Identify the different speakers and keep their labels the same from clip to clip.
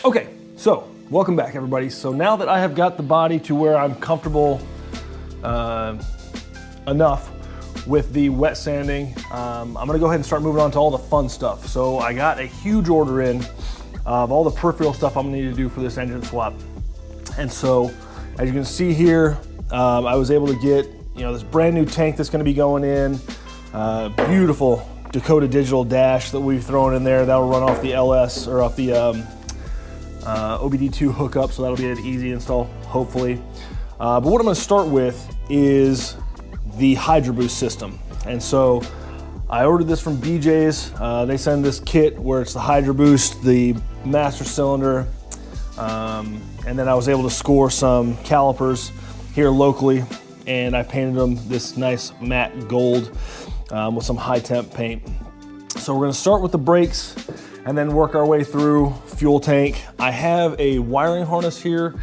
Speaker 1: Okay, so welcome back everybody. So now that I have got the body to where I'm comfortable enough with the wet sanding, I'm gonna go ahead and start moving on to all the fun stuff. So I got a huge order in of all the peripheral stuff I'm gonna need to do for this engine swap. And so as you can see here, I was able to get this brand new tank that's gonna be going in, beautiful Dakota Digital dash that we've thrown in there. That'll run off the LS or off the OBD2 hookup, so that'll be an easy install, hopefully. But what I'm gonna start with is the HydroBoost system. And so I ordered this from BJ's. They send this kit where it's the HydroBoost, the master cylinder, and then I was able to score some calipers here locally, and I painted them this nice matte gold with some high temp paint. So we're gonna start with the brakes and then work our way through fuel tank. I have a wiring harness here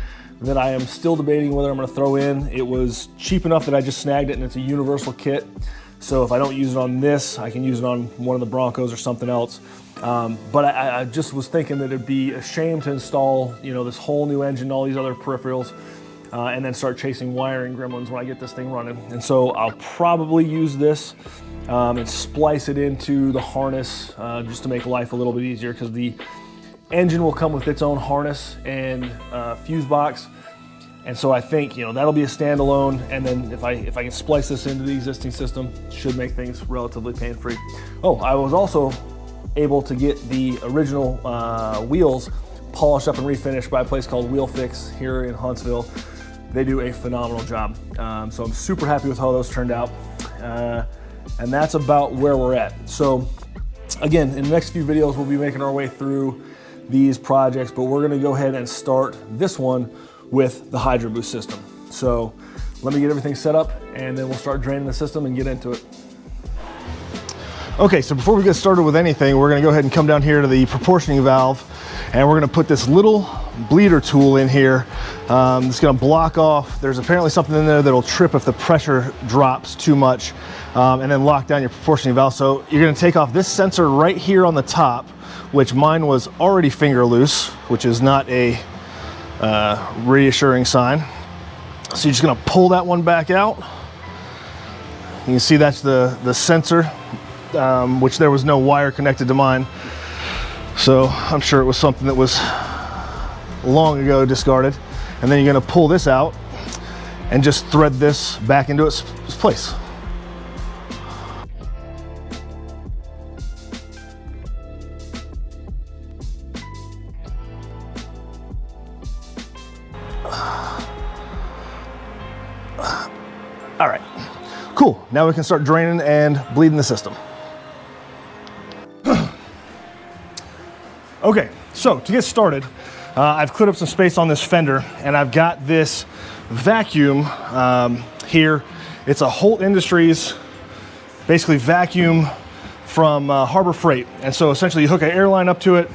Speaker 1: that I am still debating whether I'm gonna throw in. It was cheap enough that I just snagged it, and it's a universal kit. So if I don't use it on this, I can use it on one of the Broncos or something else. But I just was thinking that it'd be a shame to install this whole new engine, all these other peripherals, and then start chasing wiring gremlins when I get this thing running. And so I'll probably use this and splice it into the harness just to make life a little bit easier, because the engine will come with its own harness and fuse box. And so I think that'll be a standalone, and then if I can splice this into the existing system, should make things relatively pain-free. Oh, I was also able to get the original wheels polished up and refinished by a place called Wheel Fix here in Huntsville. They do a phenomenal job. So I'm super happy with how those turned out. And that's about where we're at. So again, in the next few videos, we'll be making our way through these projects, but we're gonna go ahead and start this one with the HydroBoost system. So let me get everything set up, and then we'll start draining the system and get into it. Okay, so before we get started with anything, we're gonna go ahead and come down here to the proportioning valve, and we're gonna put this little bleeder tool in here. It's gonna block off, there's apparently something in there that'll trip if the pressure drops too much, and then lock down your proportioning valve. So you're gonna take off this sensor right here on the top, which mine was already finger loose, which is not a reassuring sign. So you're just gonna pull that one back out. You can see that's the sensor, which there was no wire connected to mine. So I'm sure it was something that was long ago discarded. And then you're gonna pull this out and just thread this back into its place. All right, cool. Now we can start draining and bleeding the system. Okay, so to get started, I've cleared up some space on this fender, and I've got this vacuum here. It's a Holt Industries, basically vacuum from Harbor Freight. And so essentially you hook an air line up to it,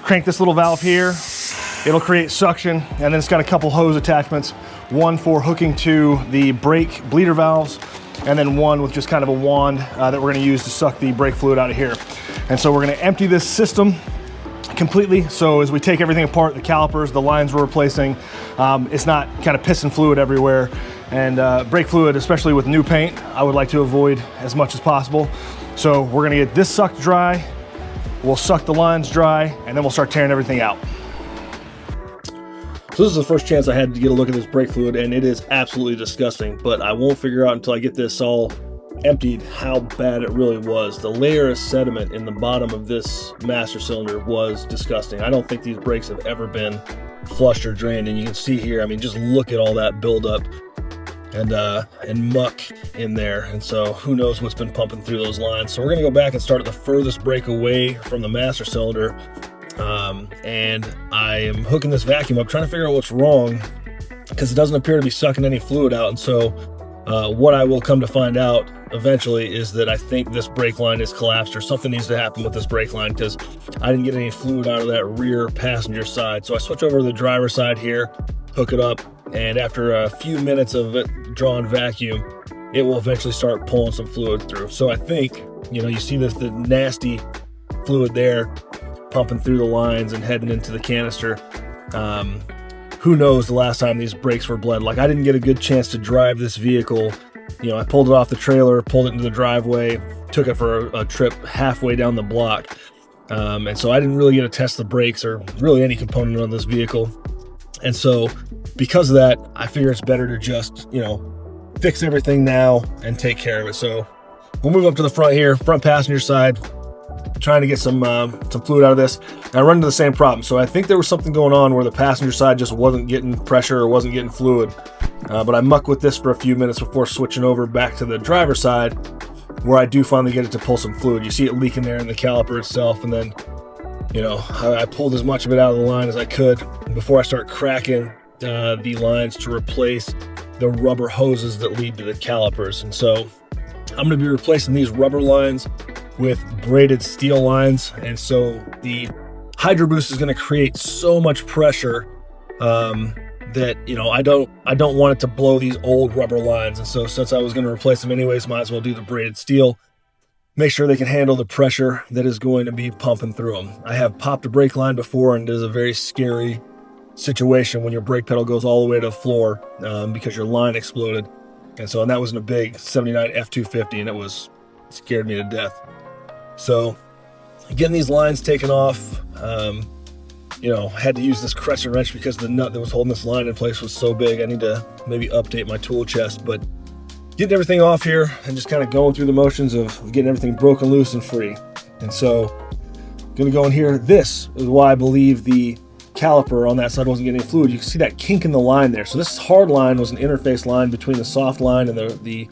Speaker 1: crank this little valve here, it'll create suction, and then it's got a couple hose attachments, one for hooking to the brake bleeder valves, and then one with just kind of a wand that we're gonna use to suck the brake fluid out of here. And so we're gonna empty this system completely. So as we take everything apart, the calipers, the lines we're replacing, it's not kind of pissing fluid everywhere. And brake fluid, especially with new paint, I would like to avoid as much as possible. So we're gonna get this sucked dry, we'll suck the lines dry, and then we'll start tearing everything out. So this is the first chance I had to get a look at this brake fluid, and it is absolutely disgusting, but I won't figure out until I get this all emptied how bad it really was. The layer of sediment in the bottom of this master cylinder was disgusting. I don't think these brakes have ever been flushed or drained, and you can see here, I mean, just look at all that buildup and muck in there. And so who knows what's been pumping through those lines. So we're gonna go back and start at the furthest brake away from the master cylinder. And I am hooking this vacuum up, trying to figure out what's wrong, because it doesn't appear to be sucking any fluid out. And so what I will come to find out eventually is that I think this brake line is collapsed, or something needs to happen with this brake line, because I didn't get any fluid out of that rear passenger side. So I switch over to the driver's side here, hook it up, and after a few minutes of it drawn vacuum, it will eventually start pulling some fluid through. So I think, you see this, the nasty fluid there, pumping through the lines and heading into the canister. Who knows the last time these brakes were bled. Like, I didn't get a good chance to drive this vehicle. You know, I pulled it off the trailer, pulled it into the driveway, took it for a trip halfway down the block. And so I didn't really get to test the brakes or really any component on this vehicle. And so because of that, I figure it's better to just, you know, fix everything now and take care of it. So we'll move up to the front here, front passenger side, trying to get some fluid out of this. And I run into the same problem. So I think there was something going on where the passenger side just wasn't getting pressure or wasn't getting fluid. But I muck with this for a few minutes before switching over back to the driver's side, where I do finally get it to pull some fluid. You see it leaking there in the caliper itself, and then, you know, I pulled as much of it out of the line as I could before I start cracking the lines to replace the rubber hoses that lead to the calipers. And so I'm going to be replacing these rubber lines with braided steel lines, and so the HydroBoost is going to create so much pressure that, you know, I don't want it to blow these old rubber lines. And so since I was going to replace them anyways, might as well do the braided steel, make sure they can handle the pressure that is going to be pumping through them. I have popped a brake line before, and it is a very scary situation when your brake pedal goes all the way to the floor because your line exploded. And that was in a big 79 F250, and it scared me to death. So getting these lines taken off, you know, I had to use this crescent wrench because the nut that was holding this line in place was so big. I need to maybe update my tool chest, but getting everything off here and just kind of going through the motions of getting everything broken loose and free. And so gonna go in here. This is why I believe the caliper on that side wasn't getting any fluid. You can see that kink in the line there. So this hard line was an interface line between the soft line and the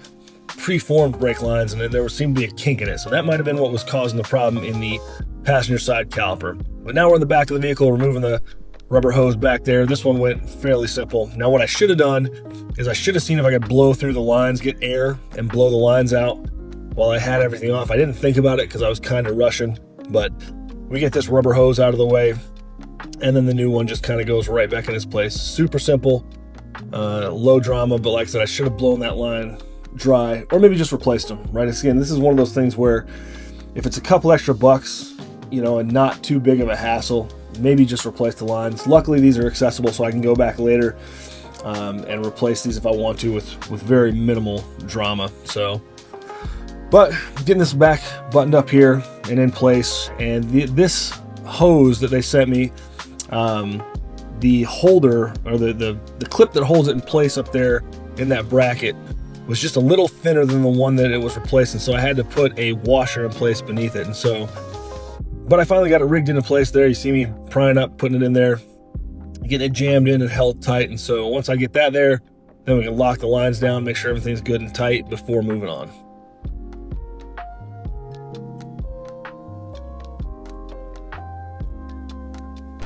Speaker 1: preformed brake lines, and then there seemed to be a kink in it. So that might have been what was causing the problem in the passenger side caliper. But now we're in the back of the vehicle, removing the rubber hose back there. This one went fairly simple. Now what I should have done is I should have seen if I could blow through the lines, get air and blow the lines out while I had everything off. I didn't think about it because I was kind of rushing, but we get this rubber hose out of the way, and then the new one just kind of goes right back in its place. Super simple, low drama, but like I said, I should have blown that line dry, or maybe just replaced them, right? Again, this is one of those things where if it's a couple extra bucks, you know, and not too big of a hassle, maybe just replace the lines. Luckily, these are accessible, so I can go back later and replace these if I want to with very minimal drama. So, but getting this back buttoned up here and in place, and this hose that they sent me, the holder, or the clip that holds it in place up there in that bracket, was just a little thinner than the one that it was replacing, so I had to put a washer in place beneath it. And so, but I finally got it rigged into place there. You see me prying up, putting it in there, getting it jammed in and held tight. And so once I get that there, then we can lock the lines down, make sure everything's good and tight before moving on.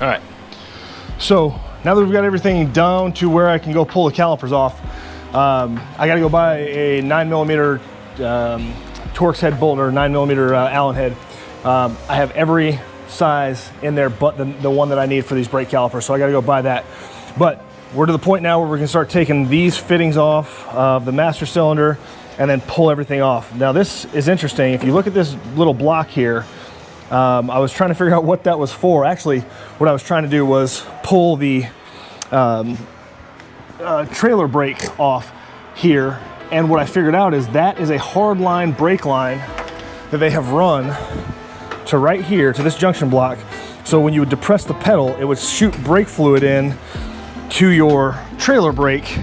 Speaker 1: All right, so now that we've got everything down to where I can go pull the calipers off, I got to go buy a 9mm Torx head bolt, or 9mm Allen head. I have every size in there but the one that I need for these brake calipers, so I got to go buy that. But we're to the point now where we can start taking these fittings off of the master cylinder and then pull everything off. Now this is interesting. If you look at this little block here, I was trying to figure out what that was for. Actually, what I was trying to do was pull the trailer brake off here, and what I figured out is that is a hard line brake line that they have run to right here to this junction block. So when you would depress the pedal, it would shoot brake fluid in to your trailer brake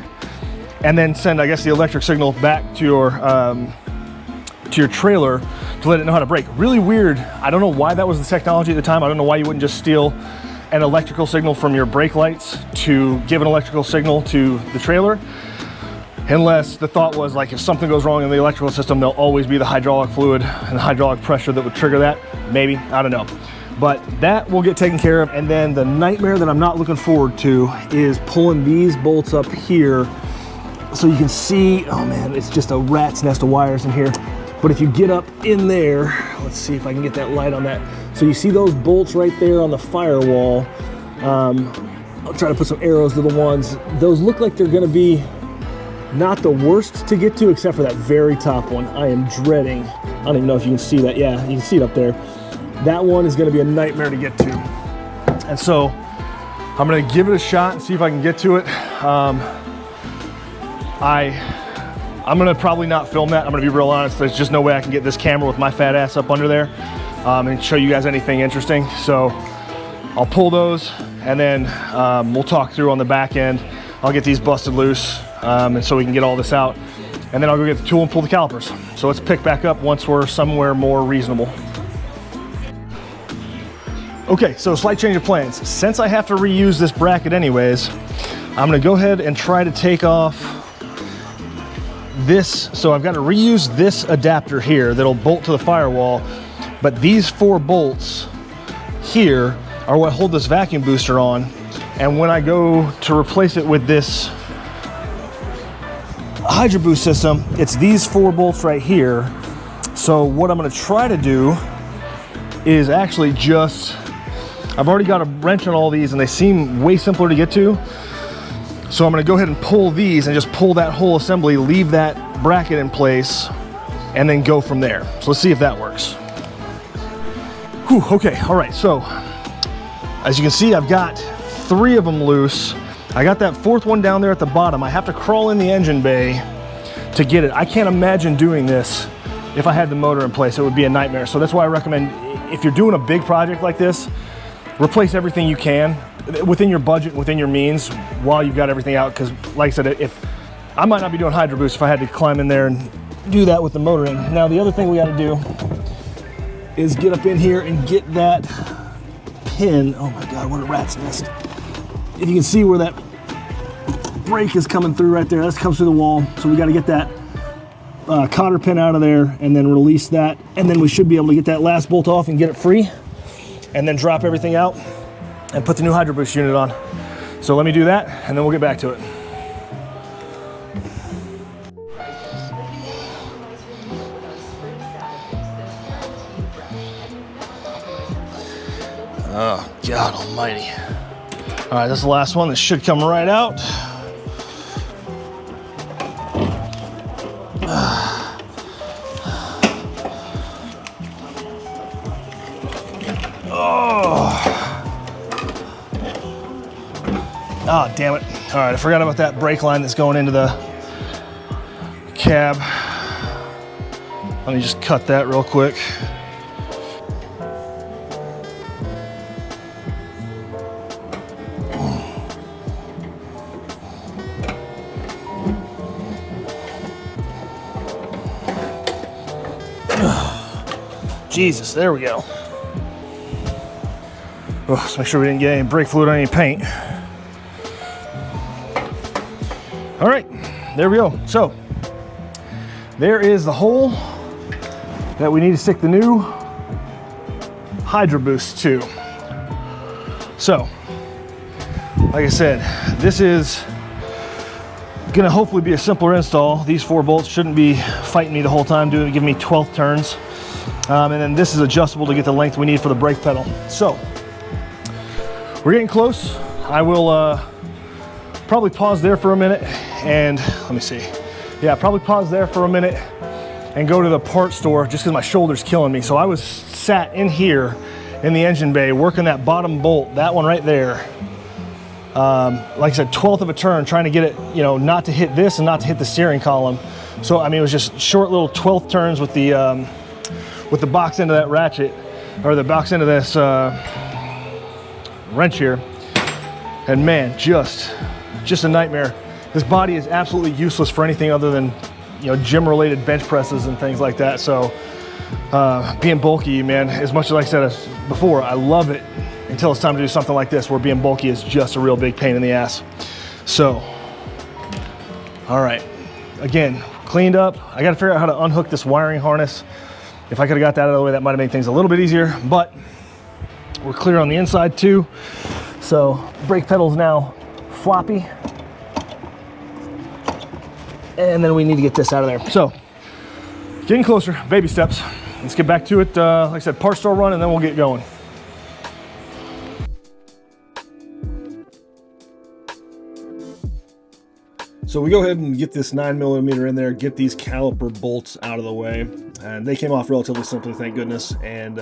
Speaker 1: and then send, I guess, the electric signal back to your trailer to let it know how to brake. Really weird. I don't know why that was the technology at the time. I don't know why you wouldn't just steal an electrical signal from your brake lights to give an electrical signal to the trailer, unless the thought was, like, if something goes wrong in the electrical system, there'll always be the hydraulic fluid and the hydraulic pressure that would trigger that. Maybe, I don't know. But that will get taken care of. And then the nightmare that I'm not looking forward to is pulling these bolts up here so you can see, oh man, it's just a rat's nest of wires in here. But if you get up in there, let's see if I can get that light on that. So you see those bolts right there on the firewall. I'll try to put some arrows to the ones. Those look like they're gonna be not the worst to get to, except for that very top one. I am dreading. I don't even know if you can see that. Yeah, you can see it up there. that one is gonna be a nightmare to get to. And so I'm gonna give it a shot and see if I can get to it. I'm gonna probably not film that. I'm gonna be real honest. There's just no way I can get this camera with my fat ass up under there and show you guys anything interesting. So I'll pull those and then we'll talk through on the back end. I'll get these busted loose and so we can get all this out. And then I'll go get the tool and pull the calipers. So let's pick back up once we're somewhere more reasonable. Okay, so slight change of plans. Since I have to reuse this bracket anyways, I'm gonna go ahead and try to take off this. So I've got to reuse this adapter here that'll bolt to the firewall, but these 4 bolts here are what hold this vacuum booster on. And when I go to replace it with this HydroBoost system, it's these 4 bolts right here. So what I'm going to try to do is actually just, I've already got a wrench on all these and they seem way simpler to get to. So I'm gonna go ahead and pull these and just pull that whole assembly, leave that bracket in place, and then go from there. So let's see if that works. Whew, okay, all right, so as you can see, I've got 3 of them loose. I got that 4th one down there at the bottom. I have to crawl in the engine bay to get it. I can't imagine doing this if I had the motor in place. It would be a nightmare. So that's why I recommend, if you're doing a big project like this, replace everything you can within your budget, within your means, while you've got everything out. Because like I said, if I might not be doing HydroBoost if I had to climb in there and do that with the motor in. Now the other thing we got to do is get up in here and get that pin. Oh my God, what a rat's nest. If you can see where that brake is coming through right there, that comes through the wall. So we got to get that cotter pin out of there and then release that. And then we should be able to get that last bolt off and get it free, and then drop everything out and put the new HydroBoost unit on. So let me do that and then we'll get back to it. Oh, God almighty. All right, this is the last one that should come right out. Oh, damn it. All right, I forgot about that brake line that's going into the cab. Let me just cut that real quick. Jesus, there we go. Oh, let's make sure we didn't get any brake fluid on any paint. All right, there we go. So there is the hole that we need to stick the new HydroBoost to. So, like I said, this is gonna hopefully be a simpler install. These 4 bolts shouldn't be fighting me the whole time, giving me 12 turns. And then this is adjustable to get the length we need for the brake pedal. So, we're getting close. I will probably pause there for a minute and let me see. Yeah, probably pause there for a minute and go to the part store just because my shoulder's killing me. So I was sat in here in the engine bay working that bottom bolt, that one right there. Like I said, 12th of a turn, trying to get it, you know, not to hit this and not to hit the steering column. So I mean, it was just short little 12th turns with the box end of that ratchet, or the box end of this wrench here. And man, just a nightmare. This body is absolutely useless for anything other than, you know, gym-related bench presses and things like that. So being bulky, man, as much as like I said before, I love it until it's time to do something like this where being bulky is just a real big pain in the ass. So, all right, again, cleaned up. I got to figure out how to unhook this wiring harness. If I could have got that out of the way, that might have made things a little bit easier, but we're clear on the inside too. So brake pedal's now floppy. And then we need to get this out of there. So getting closer, baby steps. Let's get back to it. Like I said, part store run, and then we'll get going. So we go ahead and get this 9mm in there, get these caliper bolts out of the way. and they came off relatively simply, thank goodness. And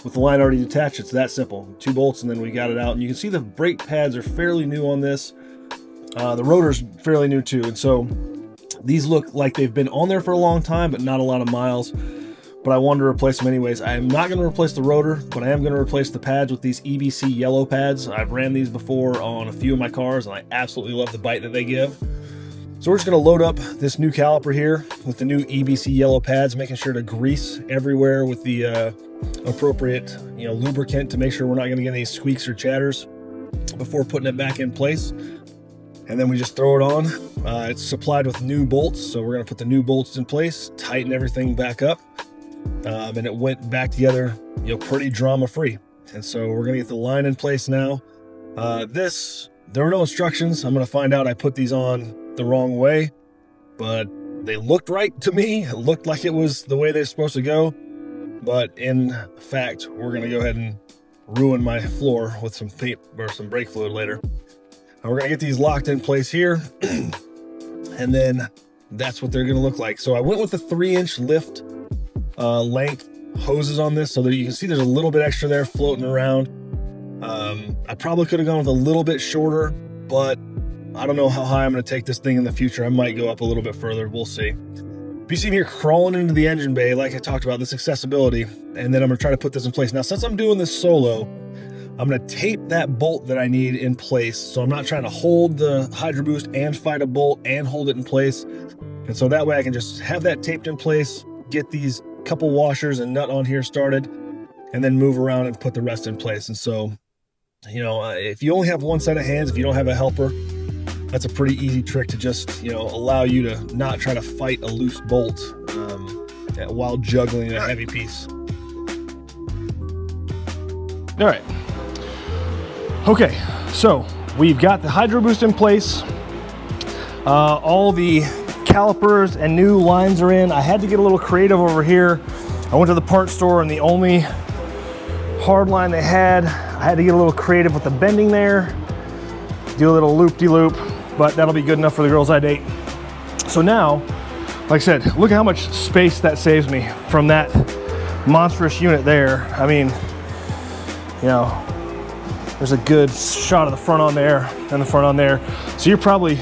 Speaker 1: with the line already detached, it's that simple. 2 bolts, and then we got it out. And you can see the brake pads are fairly new on this. The rotor's fairly new too, and so these look like they've been on there for a long time, but not a lot of miles. But I wanted to replace them anyways. I am not going to replace the rotor, but I am going to replace the pads with these EBC yellow pads. I've ran these before on a few of my cars, and I absolutely love the bite that they give. So we're just going to load up this new caliper here with the new EBC yellow pads, making sure to grease everywhere with the appropriate, lubricant to make sure we're not going to get any squeaks or chatters before putting it back in place. And then we just throw it on. It's supplied with new bolts, so we're going to put the new bolts in place, tighten everything back up. And it went back together, pretty drama-free. And so we're gonna get the line in place now. There were no instructions. I'm gonna find out I put these on the wrong way, but they looked right to me. It looked like it was the way they're supposed to go. But in fact, we're gonna go ahead and ruin my floor with some paint or some brake fluid later. And we're gonna get these locked in place here. And then that's what they're gonna look like. So I went with the 3-inch lift length hoses on this, so that you can see there's a little bit extra there floating around. I probably could have gone with a little bit shorter, but I don't know how high I'm going to take this thing in the future. I might go up a little bit further. We'll see. If you see me here crawling into the engine bay, like I talked about, this accessibility, and then I'm going to try to put this in place. Now, since I'm doing this solo, I'm going to tape that bolt that I need in place, so I'm not trying to hold the HydroBoost and fight a bolt and hold it in place. And so that way I can just have that taped in place, get these couple washers and nut on here started, and then move around and put the rest in place. And so, if you only have one set of hands, if you don't have a helper, that's a pretty easy trick to just, allow you to not try to fight a loose bolt while juggling a heavy piece. All right. Okay, so we've got the HydroBoost in place. All the calipers and new lines are in. I had to get a little creative over here. I went to the parts store, and the only hard line they had, I had to get a little creative with the bending there, do a little loop-de-loop, but that'll be good enough for the girls I date. So now, like I said, look at how much space that saves me from that monstrous unit there. I mean, there's a good shot of the front on there and the front on there. So you're probably,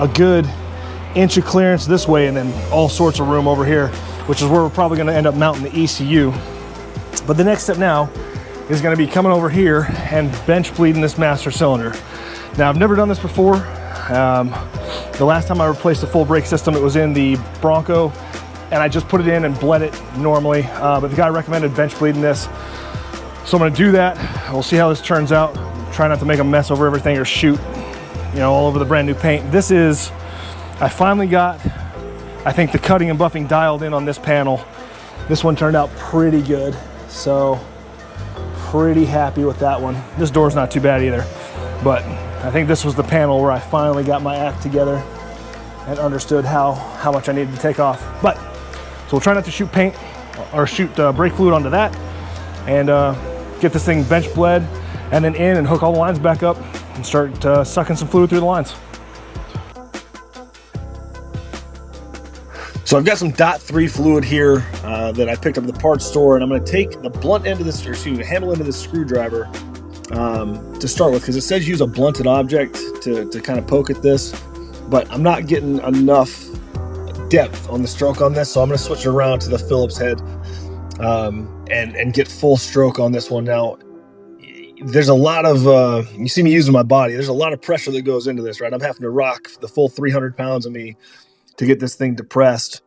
Speaker 1: a good inch of clearance this way, and then all sorts of room over here, which is where we're probably going to end up mounting the ECU. But the next step now is going to be coming over here and bench bleeding this master cylinder. Now, I've never done this before. The last time I replaced the full brake system, it was in the Bronco, and I just put it in and bled it normally. But the guy recommended bench bleeding this, so I'm going to do that. We'll see how this turns out. Try not to make a mess over everything or shoot all over the brand new paint. I finally got, I think, the cutting and buffing dialed in on this panel. This one turned out pretty good, so pretty happy with that one. This door's not too bad either, but I think this was the panel where I finally got my act together and understood how much I needed to take off. But, so we'll try not to shoot paint or shoot brake fluid onto that, and get this thing bench bled, and then in and hook all the lines back up and start sucking some fluid through the lines. So I've got some .3 fluid here that I picked up at the parts store, and I'm going to take the blunt end of this, the handle end of this screwdriver to start with, because it says use a blunted object to kind of poke at this, but I'm not getting enough depth on the stroke on this, so I'm going to switch it around to the Phillips head and get full stroke on this one. Now, there's a lot of, you see me using my body, there's a lot of pressure that goes into this, right? I'm having to rock the full 300 pounds of me to get this thing depressed.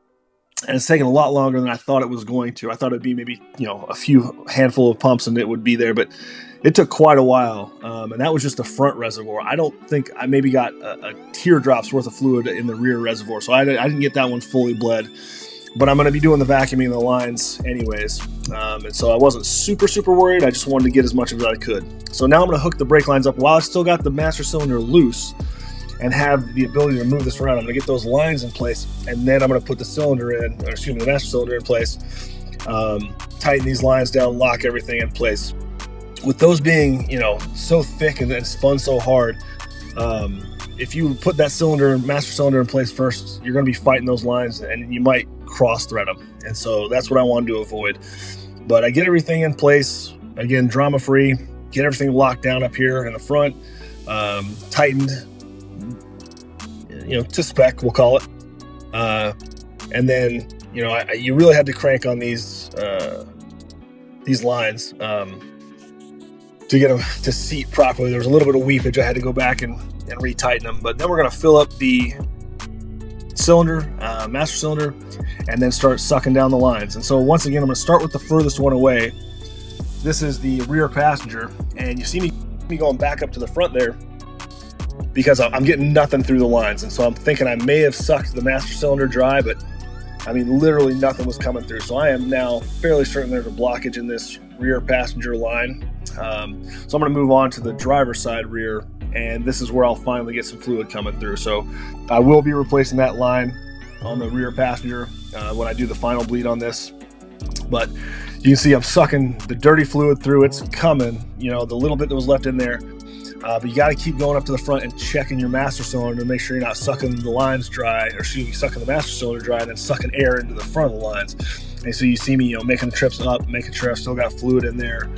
Speaker 1: And it's taken a lot longer than I thought it was going to. I thought it'd be maybe, a few handful of pumps and it would be there, but it took quite a while. And that was just the front reservoir. I don't think I maybe got a teardrop's worth of fluid in the rear reservoir. So I didn't get that one fully bled, but I'm going to be doing the vacuuming of the lines anyways. And so I wasn't super worried. I just wanted to get as much of it as I could. So now I'm going to hook the brake lines up while I still got the master cylinder loose and have the ability to move this around. I'm gonna get those lines in place, and then I'm gonna put the cylinder in, or excuse me, the master cylinder in place, tighten these lines down, lock everything in place. With those being, so thick and spun so hard, if you put that master cylinder in place first, you're going to be fighting those lines and you might cross thread them. And so that's what I wanted to avoid. But I get everything in place, again, drama free, get everything locked down up here in the front, tightened, to spec, we'll call it. And then, you really had to crank on these lines to get them to seat properly. There was a little bit of weepage. I had to go back and retighten them. But then we're going to fill up the cylinder, master cylinder, and then start sucking down the lines. And so once again, I'm going to start with the furthest one away. This is the rear passenger, and you see me going back up to the front there because I'm getting nothing through the lines. And so I'm thinking I may have sucked the master cylinder dry, but I mean, literally nothing was coming through. So I am now fairly certain there's a blockage in this rear passenger line. So I'm going to move on to the driver's side rear, and this is where I'll finally get some fluid coming through. So I will be replacing that line on the rear passenger when I do the final bleed on this. But you can see I'm sucking the dirty fluid through. It's coming, the little bit that was left in there. But you got to keep going up to the front and checking your master cylinder to make sure you're not sucking the lines dry, or sucking the master cylinder dry and then sucking air into the front of the lines. And so you see me, making trips up, making sure I've still got fluid in there.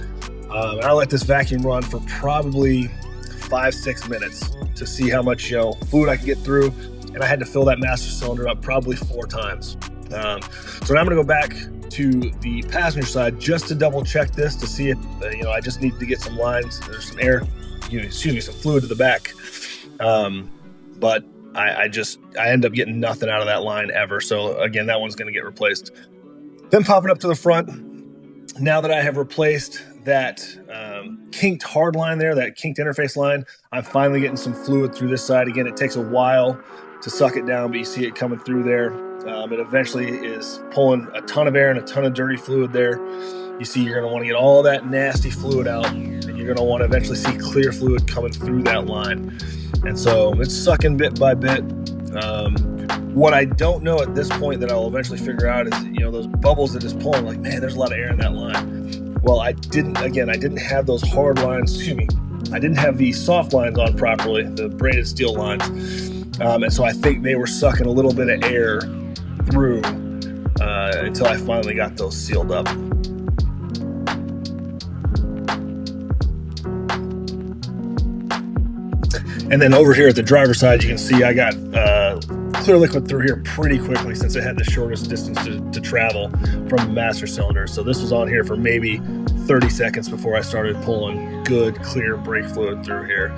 Speaker 1: And I let this vacuum run for probably 5-6 minutes to see how much fluid I can get through. And I had to fill that master cylinder up probably 4 times. So now I'm going to go back to the passenger side just to double check this to see if I just need to get some lines. There's some air. Some fluid to the back. But I end up getting nothing out of that line ever. So again, that one's going to get replaced. Then popping up to the front, now that I have replaced that kinked hard line there, that kinked interface line, I'm finally getting some fluid through this side. Again, it takes a while to suck it down, but you see it coming through there. It eventually is pulling a ton of air and a ton of dirty fluid there. You see, you're going to want to get all that nasty fluid out, and you're going to want to eventually see clear fluid coming through that line. And so it's sucking bit by bit. What I don't know at this point that I'll eventually figure out is, those bubbles that it's pulling, like, man, there's a lot of air in that line. Well, I didn't have those hard lines, I didn't have the soft lines on properly, the braided steel lines. And so I think they were sucking a little bit of air through until I finally got those sealed up. And then over here at the driver's side, you can see I got clear liquid through here pretty quickly since it had the shortest distance to travel from the master cylinder. So this was on here for maybe 30 seconds before I started pulling good, clear brake fluid through here.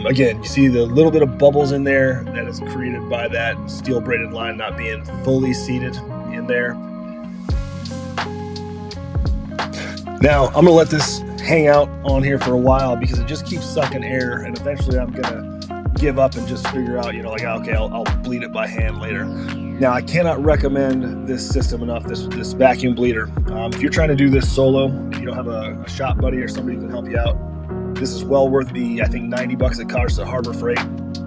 Speaker 1: Again, you see the little bit of bubbles in there that is created by that steel braided line not being fully seated in there. Now, I'm going to let this hang out on here for a while because it just keeps sucking air, and eventually I'm going to give up and just figure out, okay, I'll bleed it by hand later. Now, I cannot recommend this system enough, this vacuum bleeder. If you're trying to do this solo, if you don't have a shop buddy or somebody who can help you out, this is well worth the, I think, $90 it costs at Harbor Freight.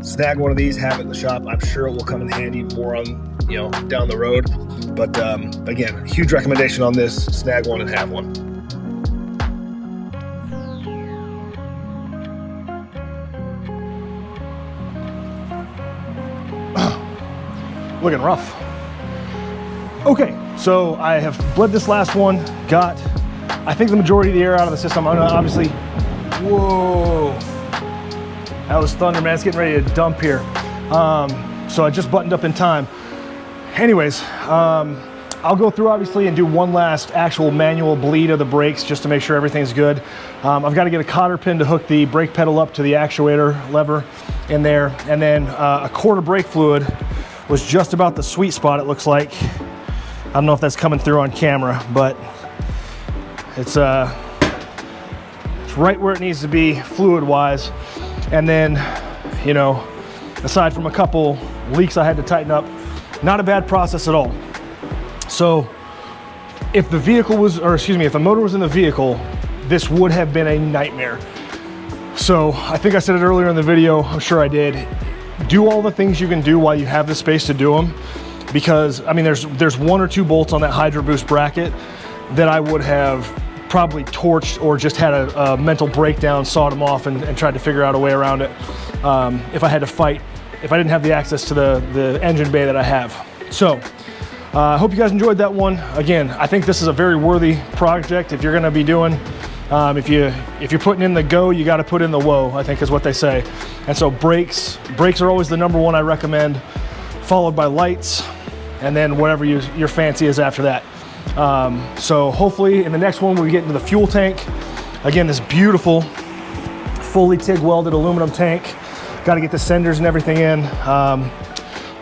Speaker 1: Snag one of these, have it in the shop. I'm sure it will come in handy more on, down the road. But again, huge recommendation on this. Snag one and have one. Looking rough. Okay, so I have bled this last one, got, I think, the majority of the air out of the system. I'm gonna obviously, whoa, that was thunder, man. It's getting ready to dump here. So I just buttoned up in time. Anyways, I'll go through obviously and do one last actual manual bleed of the brakes just to make sure everything's good. I've got to get a cotter pin to hook the brake pedal up to the actuator lever in there, and then a quart of brake fluid was just about the sweet spot, it looks like. I don't know if that's coming through on camera, but it's right where it needs to be fluid-wise. And then, aside from a couple leaks I had to tighten up, not a bad process at all. So if the vehicle was, if the motor was in the vehicle, this would have been a nightmare. So I think I said it earlier in the video, I'm sure I did. Do all the things you can do while you have the space to do them, because I mean there's 1 or 2 bolts on that HydroBoost bracket that I would have probably torched or just had a mental breakdown, sawed them off and tried to figure out a way around it. if I had to fight, if I didn't have the access to the engine bay that I have. So I hope you guys enjoyed that one. Again, I think this is a very worthy project if you're gonna be doing, if you're putting in the go, you gotta put in the whoa, I think is what they say. And so brakes are always the number one I recommend, followed by lights, and then whatever your fancy is after that. So hopefully in the next one we get into the fuel tank. Again, this beautiful, fully TIG welded aluminum tank. Got to get the senders and everything in.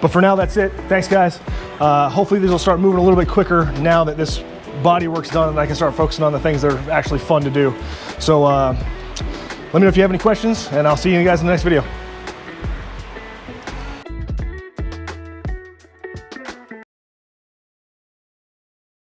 Speaker 1: But for now, that's it. Thanks, guys. Hopefully these will start moving a little bit quicker now that this body work's done and I can start focusing on the things that are actually fun to do. So let me know if you have any questions, and I'll see you guys in the next video.